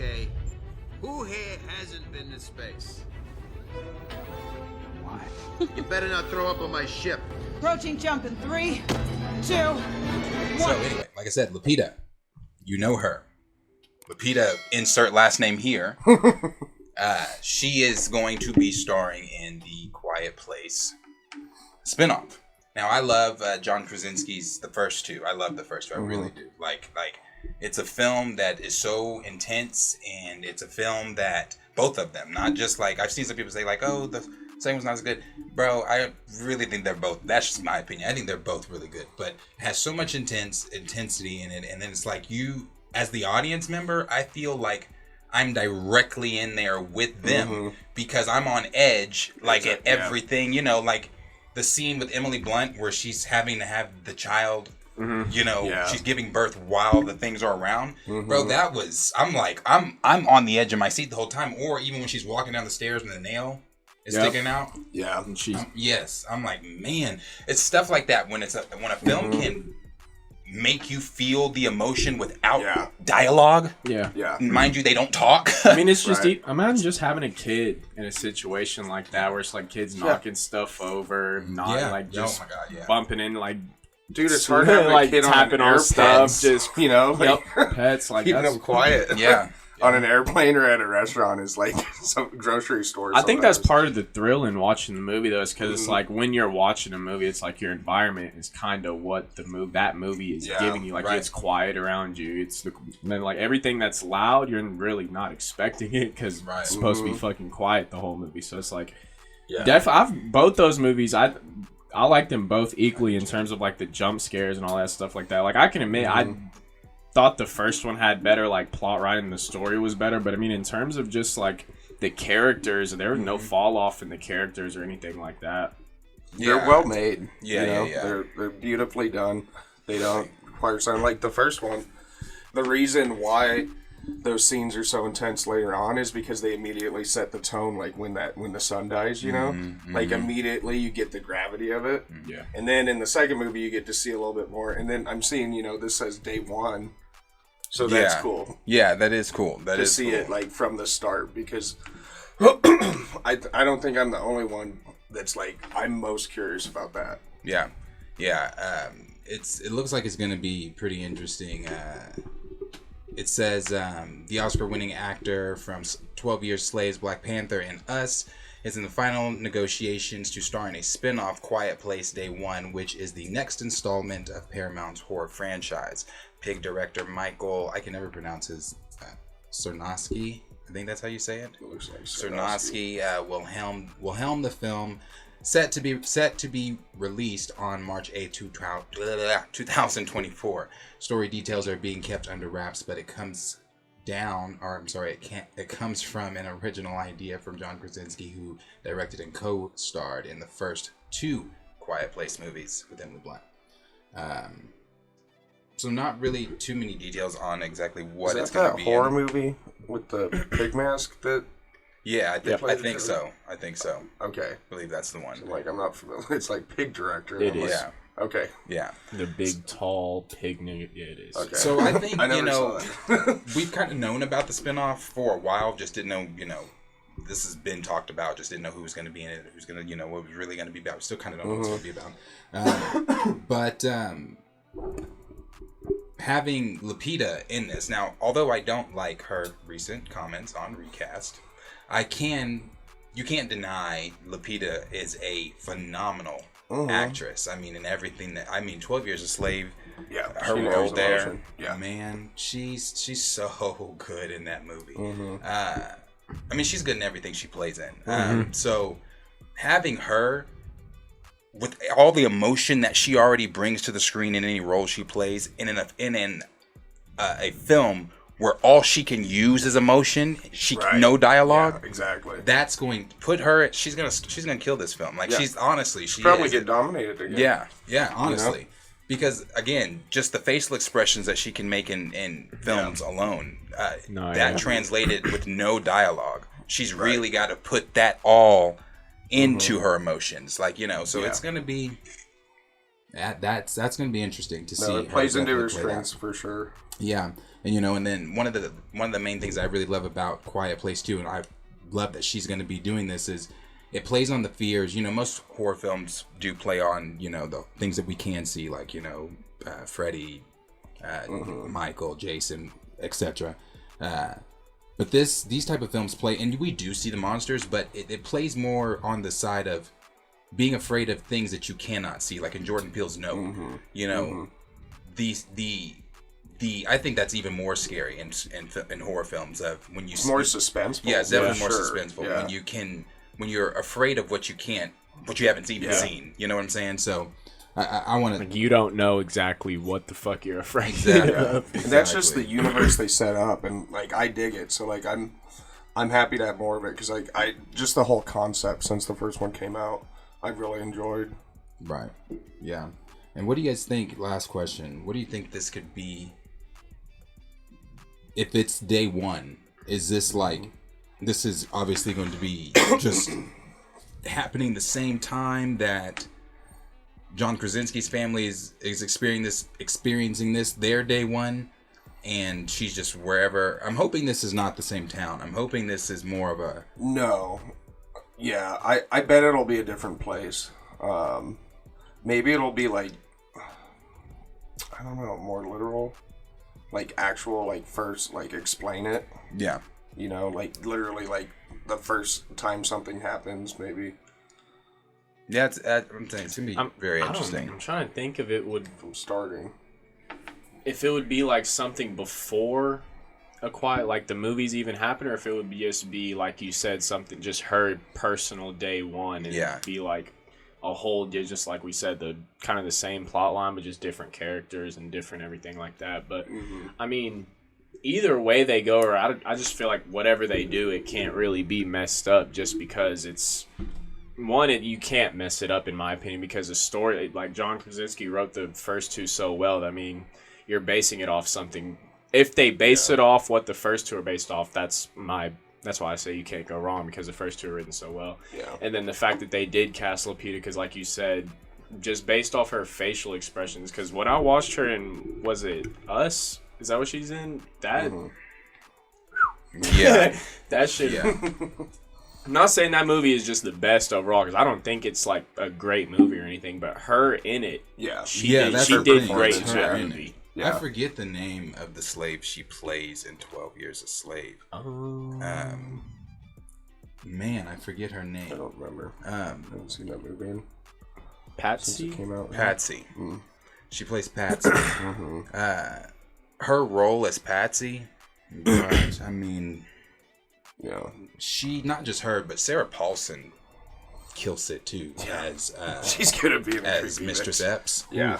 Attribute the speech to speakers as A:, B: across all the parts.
A: Okay, who here hasn't been to space? Why? You better not throw up on my ship.
B: Approaching jump in 3, 2, 1.
C: So anyway, like I said, Lupita, you know her. Lupita, insert last name here. She is going to be starring in the Quiet Place spinoff. Now, I love John Krasinski's the first two. I love the first two. I really do. Like, it's a film that is so intense, and it's a film that both of them, not just like I've seen some people say like, oh, the second one's not as good. Bro, I really think they're both. That's just my opinion. I think they're both really good, but it has so much intensity in it, and then it's like you, as the audience member, I feel like I'm directly in there with them because I'm on edge, like at everything. You know, like the scene with Emily Blunt where she's having to have the child. You know, she's giving birth while the things are around. Bro, that was, I'm on the edge of my seat the whole time. Or even when she's walking down the stairs and the nail is sticking out.
D: Yeah, and she's
C: yes, I'm like, man, it's stuff like that when a film can make you feel the emotion without dialogue.
E: Yeah.
C: Mind you, they don't talk.
E: I mean, it's just imagine just having a kid in a situation like that where it's like kids knocking stuff over, not like just bumping in like.
D: Dude, it's hard to have a kid
E: tapping
D: on
E: stuff,
D: just, you know, like,
E: pets, like
D: keeping them quiet. On an airplane or at a restaurant is like some grocery store.
E: I think that's part of the thrill in watching the movie, though, is because it's like when you're watching a movie, it's like your environment is kind of what that movie is giving you. Like it's quiet around you. It's then like everything that's loud, you're really not expecting it because it's supposed to be fucking quiet the whole movie. So it's like, both those movies, I like them both equally in terms of like the jump scares and all that stuff like that. Like I can admit, I thought the first one had better like plot writing, the story was better. But I mean, in terms of just like the characters, there was no fall off in the characters or anything like that.
D: They're well made.
C: They're
D: beautifully done. They don't require sound like the first one. The reason why those scenes are so intense later on is because they immediately set the tone, like when the son dies, you know, like immediately you get the gravity of it. And then in the second movie you get to see a little bit more, and then I'm seeing, you know, this says day one, so that's cool.
C: That is cool.
D: To see it like from the start, because I don't think I'm the only one that's like, I'm most curious about that.
C: It looks like it's gonna be pretty interesting. It says the Oscar-winning actor from 12 Years Slaves, Black Panther, and Us is in the final negotiations to star in a spin-off Quiet Place Day One, which is the next installment of Paramount's horror franchise. Pig director Michael, I can never pronounce his, Cernosky, I think that's how you say it.
D: It looks like
C: Cernosky will helm the film. Set to be released on March 8, 2024. Story details are being kept under wraps, but it comes from an original idea from John Krasinski, who directed and co-starred in the first two Quiet Place movies with Emily Blunt. So not really too many details on exactly what it's going to be.
D: Is that horror movie with the pig mask that?
C: Yeah, I think so.
D: Okay.
C: I believe that's the one.
D: So, like, I'm not familiar. It's like Pig director.
E: It is.
C: Yeah.
D: Okay.
C: Yeah.
E: The big, tall pig nigga. Yeah, it is.
D: Okay.
C: So I think,
D: I saw that.
C: we've kind of known about the spinoff for a while, just didn't know, this has been talked about, just didn't know who was going to be in it, who's going to, what it was really going to be about. We still kind of don't know what it's going to be about. But having Lupita in this, now, although I don't like her recent comments on Recast, you can't deny Lupita is a phenomenal actress. I mean, in everything 12 Years a Slave, her role there, man, she's so good in that movie. I mean, she's good in everything she plays in. So having her with all the emotion that she already brings to the screen in any role she plays in a film where all she can use is emotion, no dialogue.
D: Yeah, exactly.
C: That's going to put her. She's gonna kill this film. Like she
D: probably get dominated again.
C: Yeah. Honestly, because again, just the facial expressions that she can make in films alone, translated with no dialogue. She's really got to put that all into her emotions, So it's gonna be. That's gonna be interesting to see.
D: It plays into her strengths for sure.
C: Yeah. And and then one of the main things I really love about Quiet Place 2, and I love that she's going to be doing this, is it plays on the fears. Most horror films do play on the things that we can see, like Freddy, Michael, Jason, etc. But these type of films play, and we do see the monsters, but it plays more on the side of being afraid of things that you cannot see, like in Jordan Peele's Nope. I think that's even more scary in horror films of when you
D: it's more suspenseful.
C: Yeah, it's definitely more
D: sure.
C: suspenseful
D: Yeah.
C: when you're afraid of what you haven't even seen. You know what I'm saying? So I want to.
E: Like, you don't know exactly what the fuck you're afraid
C: Exactly.
E: of.
D: And that's just the universe they set up, and like I dig it. So like I'm happy to have more of it because like I just the whole concept since the first one came out, I've really enjoyed.
C: Right. Yeah. And what do you guys think? Last question. What do you think this could be? If it's day one, is this like? This is obviously going to be just happening the same time that John Krasinski's family is experiencing this their day one, and she's just wherever. I'm hoping this is not the same town. I'm hoping this is more of a
D: No. Yeah, I bet it'll be a different place. Maybe it'll be like I don't know, more literal, like actual, like first, like explain it.
C: yeah.
D: Like literally, like the first time something happens, maybe.
C: Yeah, I'm saying it's gonna be very interesting.
E: I'm trying to think if it would
D: From starting.
E: if it would be like something before a quiet, like the movies even happen, or if it would just be like you said, something just her personal day one, and be like a whole, just like we said, the kind of the same plot line, but just different characters and different everything like that. But I mean, either way they go, or I just feel like whatever they do, it can't really be messed up, just because it's you can't mess it up in my opinion, because the story, like John Krasinski wrote the first two so well. I mean, you're basing it off something. If they base it off what the first two are based off, that's why I say you can't go wrong, because the first two are written so well. Yeah. And then the fact that they did cast Lupita, because like you said, just based off her facial expressions, because when I watched her in, was it Us? Is that what she's in? That
C: Yeah.
E: that shit.
C: Yeah.
E: I'm not saying that movie is just the best overall, because I don't think it's like a great movie or anything, but her in it, she did great in that movie.
C: Yeah. I forget the name of the slave she plays in 12 Years a Slave. Man, I forget her name.
D: I don't remember. I haven't seen that movie in
E: Patsy?
D: since it came out.
C: Patsy. She plays Patsy. Her role as Patsy, gosh, I mean, she, not just her, but Sarah Paulson kills it too as
D: she's gonna be
C: as Mistress Epps.
D: Yeah.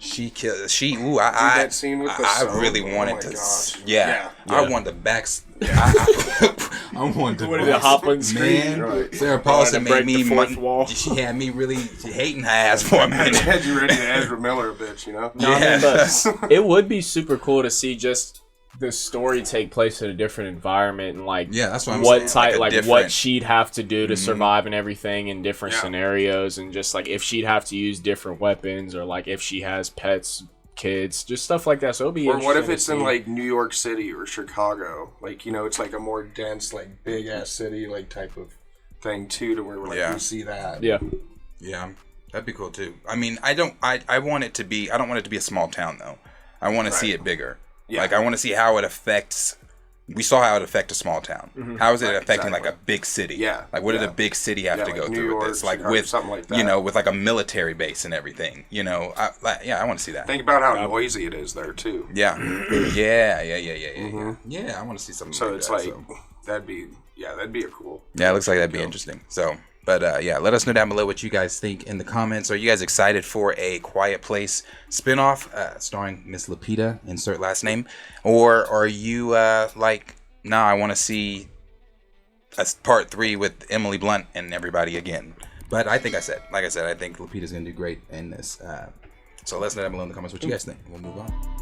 C: She killed.
D: That scene with the
C: I really wanted to. Yeah. I wanted the backs. I wanted to.
E: What did it hop on screen?
C: Man, Sarah Paulson made me.
E: Wall.
C: She had me really hating her ass for a minute.
D: Had you ready to Ezra Miller a bitch,
E: No, I mean, but it would be super cool to see just the story take place in a different environment, and like
C: that's what I'm
E: what
C: saying.
E: type, like what she'd have to do to survive and everything in different scenarios, and just like if she'd have to use different weapons, or like if she has pets, kids, just stuff like that. So it'll be.
D: Or what if it's in like New York City or Chicago? Like, it's like a more dense, like big ass city, like type of thing too, to where we're like we see that.
C: Yeah, that'd be cool too. I mean, I want it to be. I don't want it to be a small town though. I want to see it bigger. Yeah. Like, I want to see how it affects. We saw how it affected a small town. How is it affecting like a big city? Yeah. Like, what did a big city have to go through with this? Like,
D: Chicago,
C: with
D: something like that.
C: with like a military base and everything. I want to see that.
D: Think about how noisy it is there too.
C: Yeah. Yeah, I want to see something.
D: So
C: like
D: it's
C: that,
D: like that'd be a cool.
C: Yeah, it looks like that'd be interesting. So. But let us know down below what you guys think in the comments. Are you guys excited for a Quiet Place spinoff starring Miss Lupita, insert last name? Or are you like, nah, I want to see a part 3 with Emily Blunt and everybody again? But I think I think Lupita's going to do great in this. So let us know down below in the comments what you guys think. We'll move on.